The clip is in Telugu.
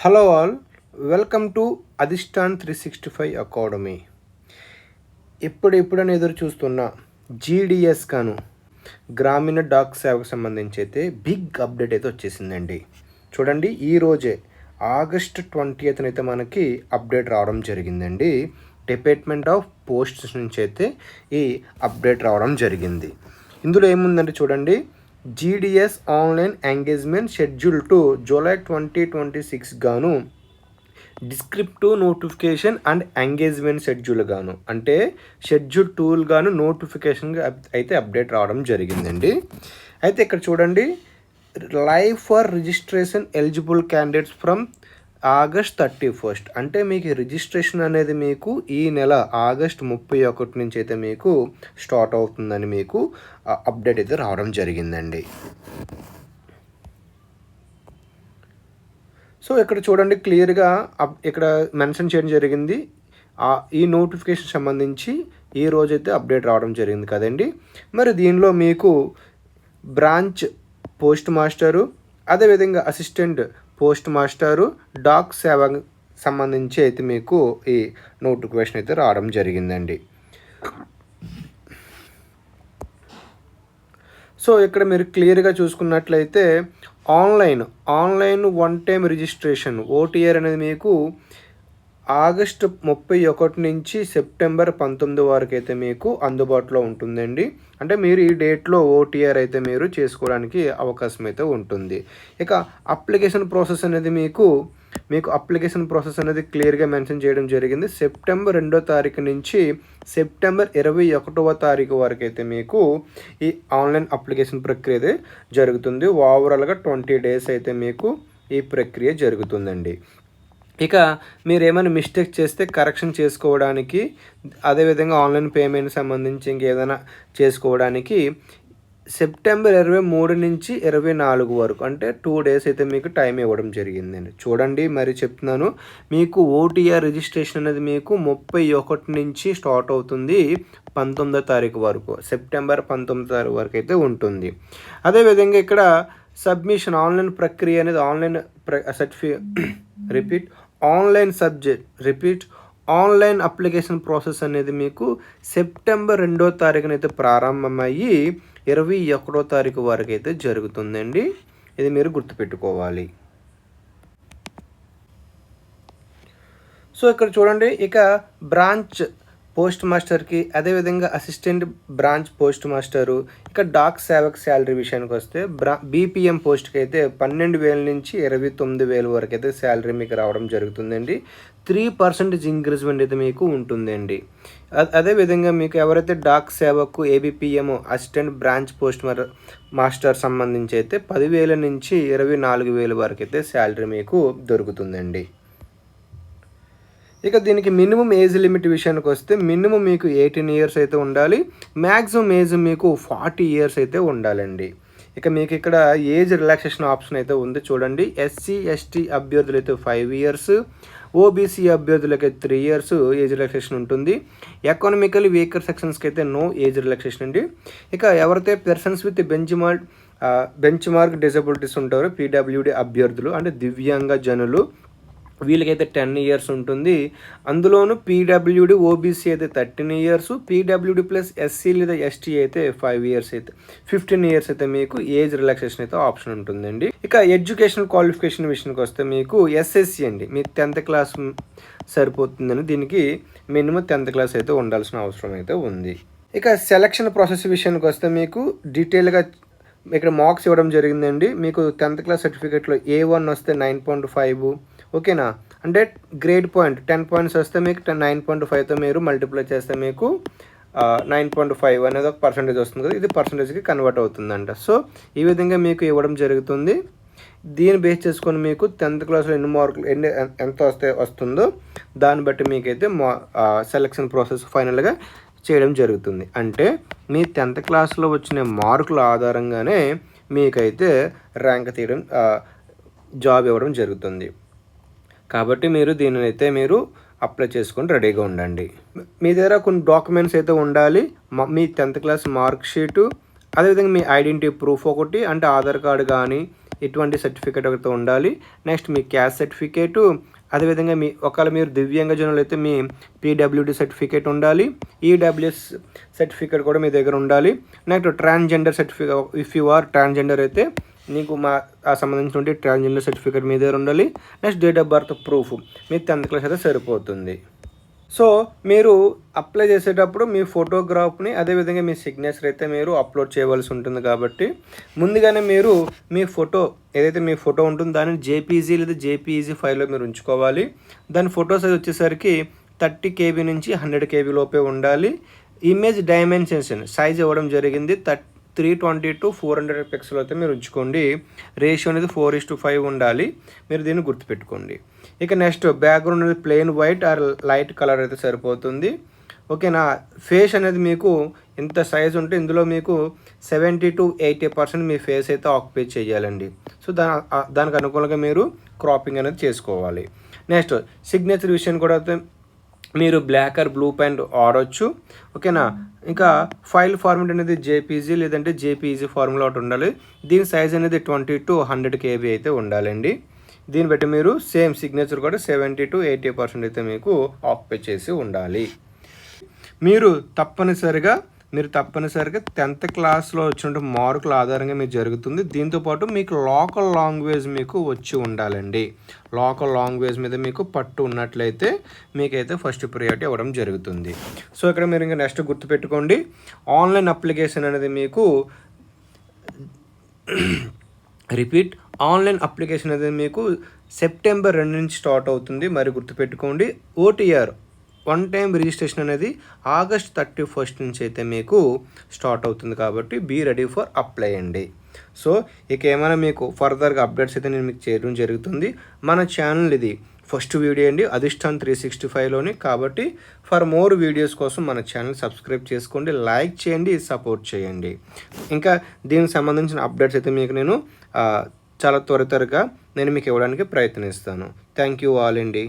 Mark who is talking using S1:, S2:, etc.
S1: Hello all, welcome to Adhishtan 365 academy. ఇప్పుడని ఎదురు చూస్తున్న జీడిఎస్ కాను గ్రామీణ డాక్ సేవకు సంబంధించి అయితే బిగ్ అప్డేట్ అయితే వచ్చేసిందండి. చూడండి, ఈరోజే ఆగస్ట్ 20th అయితే మనకి అప్డేట్ రావడం జరిగిందండి. డిపార్ట్మెంట్ ఆఫ్ పోస్ట్స్ నుంచి అయితే ఈ అప్డేట్ రావడం జరిగింది. ఇందులో ఏముందంటే చూడండి, GDS online engagement schedule to July 2026 గాను descriptive notification and engagement schedule గాను, అంటే షెడ్యూల్ 2 గాను నోటిఫికేషన్ అయితే అప్డేట్ రావడం జరిగిందండి. అయితే ఇక్కడ చూడండి, live for registration eligible candidates from August 31, అంటే మీకు రిజిస్ట్రేషన్ అనేది మీకు ఈ నెల ఆగస్ట్ 31 నుంచి అయితే మీకు స్టార్ట్ అవుతుందని మీకు అప్డేట్ అయితే రావడం జరిగిందండి. సో ఇక్కడ చూడండి, క్లియర్గా ఇక్కడ మెన్షన్ చేయడం జరిగింది. ఈ నోటిఫికేషన్ సంబంధించి ఈ రోజైతే అప్డేట్ రావడం జరిగింది కదండి. మరి దీనిలో మీకు బ్రాంచ్ పోస్ట్ మాస్టరు, అదేవిధంగా అసిస్టెంట్ పోస్ట్ మాస్టరు, డాక్ సేవ సంబంధించి అయితే మీకు ఈ నోటిఫికేషన్ అయితే రావడం జరిగిందండి. సో ఇక్కడ మీరు క్లియర్గా చూసుకున్నట్లయితే ఆన్లైన్ 1 టైం రిజిస్ట్రేషన్ ఓటీఆర్ అనేది మీకు ఆగస్టు 31 నుంచి సెప్టెంబర్ 19 వరకు అయితే మీకు అందుబాటులో ఉంటుందండి. అంటే మీరు ఈ డేట్లో ఓటీఆర్ అయితే మీరు చేసుకోవడానికి అవకాశం అయితే ఉంటుంది. ఇక అప్లికేషన్ ప్రాసెస్ అనేది మీకు అప్లికేషన్ ప్రాసెస్ అనేది క్లియర్గా మెన్షన్ చేయడం జరిగింది. సెప్టెంబర్ 2వ తారీఖు నుంచి సెప్టెంబర్ 21వ తారీఖు వరకు అయితే మీకు ఈ ఆన్లైన్ అప్లికేషన్ ప్రక్రియ అయితే జరుగుతుంది. ఓవరాల్గా 20 days అయితే మీకు ఈ ప్రక్రియ జరుగుతుందండి. ఇక మీరు ఏమైనా మిస్టేక్ చేస్తే కరెక్షన్ చేసుకోవడానికి, అదేవిధంగా ఆన్లైన్ పేమెంట్ సంబంధించి ఇంకేదైనా చేసుకోవడానికి సెప్టెంబర్ 23 నుంచి 24 వరకు, అంటే 2 days అయితే మీకు టైం ఇవ్వడం జరిగిందండి. చూడండి, మరి చెప్తున్నాను, మీకు ఓటీఆర్ రిజిస్ట్రేషన్ అనేది మీకు 31 నుంచి స్టార్ట్ అవుతుంది, 19వ తారీఖు వరకు, సెప్టెంబర్ 19వ తారీఖు వరకు అయితే ఉంటుంది. అదేవిధంగా ఇక్కడ సబ్మిషన్ ఆన్లైన్ ప్రక్రియ అనేది ఆన్లైన్ అప్లికేషన్ ప్రాసెస్ అనేది మీకు సెప్టెంబర్ 2వ తారీఖున అయితే ప్రారంభమయ్యి 21వ తారీఖు వరకు అయితే జరుగుతుందండి. ఇది మీరు గుర్తుపెట్టుకోవాలి. సో ఇక్కడ చూడండి, ఇక బ్రాంచ్ పోస్ట్ మాస్టర్కి, అదేవిధంగా అసిస్టెంట్ బ్రాంచ్ పోస్ట్ మాస్టరు, ఇక డాక్ సేవక్ శాలరీ విషయానికి వస్తే బీపీఎం పోస్ట్కి అయితే 12,000 నుంచి 29,000 వరకు అయితే శాలరీ మీకు రావడం జరుగుతుందండి. 3% ఇంక్రీజ్మెంట్ అయితే మీకు ఉంటుందండి. అదేవిధంగా మీకు ఎవరైతే డాక్ సేవకు ABPM assistant branch post master సంబంధించి అయితే 10,000 నుంచి 24,000 వరకు అయితే శాలరీ మీకు దొరుకుతుందండి. ఇక దీనికి మినిమం ఏజ్ లిమిట్ విషయానికి వస్తే మినిమం మీకు 18 years అయితే ఉండాలి, మ్యాక్సిమం ఏజ్ మీకు 40 years అయితే ఉండాలండి. ఇక మీకు ఇక్కడ ఏజ్ రిలాక్సేషన్ ఆప్షన్ అయితే ఉంది. చూడండి, ఎస్సీ ఎస్టీ అభ్యర్థులైతే 5 years, ఓబీసీ అభ్యర్థులకి 3 years ఏజ్ రిలాక్సేషన్ ఉంటుంది. ఎకనామికలీ వీకర్ సెక్షన్స్కి అయితే నో ఏజ్ రిలాక్సేషన్ అండి. ఇక ఎవరైతే persons with bench mark disabilities ఉంటారో పీడబ్ల్యూడి అభ్యర్థులు, అంటే దివ్యాంగ జనులు, వీళ్ళకైతే 10 years ఉంటుంది. అందులోనూ పీడబ్ల్యూడి ఓబీసీ అయితే 13 years, పీడబ్ల్యూడి ప్లస్ ఎస్సీ లేదా ఎస్టీ అయితే 5 years అయితే 15 years అయితే మీకు ఏజ్ రిలాక్సేషన్ అయితే ఆప్షన్ ఉంటుందండి. ఇక ఎడ్యుకేషనల్ క్వాలిఫికేషన్ విషయానికి వస్తే మీకు ఎస్ఎస్సి అండి, మీ 10th class సరిపోతుందని, దీనికి మినిమం 10th class అయితే ఉండాల్సిన అవసరం అయితే ఉంది. ఇక సెలక్షన్ ప్రాసెస్ విషయానికి వస్తే మీకు డీటెయిల్గా ఇక్కడ మార్క్స్ ఇవ్వడం జరిగిందండి. మీకు 10th class సర్టిఫికేట్లో A1 వస్తే 9.5, ఓకేనా, అంటే గ్రేడ్ పాయింట్ 10 points వస్తే మీకు 9.5తో మీరు మల్టిప్లై చేస్తే మీకు 9.5 అనేది ఒక పర్సంటేజ్ వస్తుంది కదా, ఇది పర్సంటేజ్కి కన్వర్ట్ అవుతుందంట. సో ఈ విధంగా మీకు ఇవ్వడం జరుగుతుంది. దీన్ని బేస్ చేసుకొని మీకు 10th classలో ఎన్ని మార్కులు ఎంత వస్తుందో దాన్ని బట్టి మీకైతే సెలక్షన్ ప్రాసెస్ ఫైనల్గా చేయడం జరుగుతుంది. అంటే మీ 10th classలో వచ్చిన మార్కుల ఆధారంగానే మీకైతే ర్యాంక్ తీయడం, జాబ్ ఇవ్వడం జరుగుతుంది. కాబట్టి మీరు దీనిని అయితే మీరు అప్లై చేసుకొని రెడీగా ఉండండి. మీ దగ్గర కొన్ని డాక్యుమెంట్స్ అయితే ఉండాలి. మీ 10th class మార్క్ షీటు, అదేవిధంగా మీ ఐడెంటిటీ ప్రూఫ్ ఒకటి, అంటే ఆధార్ కార్డు కానీ ఇటువంటి సర్టిఫికేట్ ఒకటి ఉండాలి. నెక్స్ట్ మీ క్యాస్ట్ సర్టిఫికేటు, అదేవిధంగా ఒకవేళ మీరు దివ్యాంగజనులు అయితే మీ పీడబ్ల్యూడి సర్టిఫికేట్ ఉండాలి. ఈడబ్ల్యూఎస్ సర్టిఫికేట్ కూడా మీ దగ్గర ఉండాలి. Next transgender certificate, if you are transgender అయితే నీకు ఆ సంబంధించిన ట్రాన్స్జెండర్ సర్టిఫికేట్ మీ దగ్గర ఉండాలి. Next date of birth proof మీ 10th క్లాస్ అయితే సరిపోతుంది. సో మీరు అప్లై చేసేటప్పుడు మీ ఫోటోగ్రాఫ్ని అదేవిధంగా మీ సిగ్నేచర్ అయితే మీరు అప్లోడ్ చేయవలసి ఉంటుంది. కాబట్టి ముందుగానే మీరు మీ ఫోటో ఏదైతే మీ ఫోటో ఉంటుందో దానిని జేపీజీ లేదా జేపీఈజీ ఫైల్లో మీరు ఉంచుకోవాలి. దాని ఫోటో సైజ్ వచ్చేసరికి 30 KB నుంచి 100 KB లోపే ఉండాలి. ఇమేజ్ డైమెన్షన్ సైజ్ ఇవ్వడం జరిగింది 320 to 400 పిక్సెల్ అయితే మీరు ఉంచుకోండి. రేషియో అనేది 4:5 ఉండాలి. మీరు దీన్ని గుర్తుపెట్టుకోండి. ఇక నెక్స్ట్ బ్యాక్గ్రౌండ్ అనేది plain white or light colour అయితే సరిపోతుంది. ఓకేనా. ఫేస్ అనేది మీకు ఎంత సైజ్ ఉంటే ఇందులో మీకు 70 to 80% మీ ఫేస్ అయితే ఆక్యుపై చేయాలండి. సో దానికి అనుకూలంగా మీరు క్రాపింగ్ అనేది చేసుకోవాలి. నెక్స్ట్ సిగ్నేచర్ విషయం కూడా మీరు బ్లాక్ ఆర్ బ్లూ పెన్ వాడవచ్చు. ఓకేనా. ఇంకా ఫైల్ ఫార్మెట్ అనేది జేపీజీ లేదంటే జేపీఈజీ ఫార్ములా ఒకటి ఉండాలి. దీని సైజ్ అనేది 20 to 100 KB అయితే ఉండాలండి. దీన్ని బట్టి మీరు సేమ్ సిగ్నేచర్ కూడా 70 to 80% అయితే మీకు ఆక్యుపై చేసి ఉండాలి. మీరు తప్పనిసరిగా 10th క్లాస్లో వచ్చిన మార్కుల ఆధారంగా మీకు జరుగుతుంది. దీంతోపాటు మీకు లోకల్ లాంగ్వేజ్ మీకు వచ్చి ఉండాలండి. లోకల్ లాంగ్వేజ్ మీద మీకు పట్టు ఉన్నట్లయితే మీకైతే ఫస్ట్ ప్రియారిటీ ఇవ్వడం జరుగుతుంది. సో ఇక్కడ మీరు ఇంకా నెక్స్ట్ గుర్తుపెట్టుకోండి, ఆన్లైన్ అప్లికేషన్ అనేది మీకు ఆన్లైన్ అప్లికేషన్ అనేది మీకు సెప్టెంబర్ 2 నుంచి స్టార్ట్ అవుతుంది. మరి గుర్తుపెట్టుకోండి, ఓటీఆర్ వన్ టైం రిజిస్ట్రేషన్ అనేది ఆగస్ట్ 31 నుంచి అయితే మీకు స్టార్ట్ అవుతుంది. కాబట్టి బీ రెడీ ఫర్ అప్లై అండి. సో ఇక ఏమైనా మీకు ఫర్దర్గా అప్డేట్స్ అయితే నేను మీకు చేయడం జరుగుతుంది. మన ఛానల్ ఇది ఫస్ట్ వీడియో అండి, అధిష్టాన్ 365లోని. కాబట్టి ఫర్ మోర్ వీడియోస్ కోసం మన ఛానల్ సబ్స్క్రైబ్ చేసుకోండి, లైక్ చేయండి, సపోర్ట్ చేయండి. ఇంకా దీనికి సంబంధించిన అప్డేట్స్ అయితే మీకు నేను చాలా త్వరగా నేను మీకు ఇవ్వడానికి ప్రయత్నిస్తాను. థ్యాంక్ యూ ఆల్ అండి.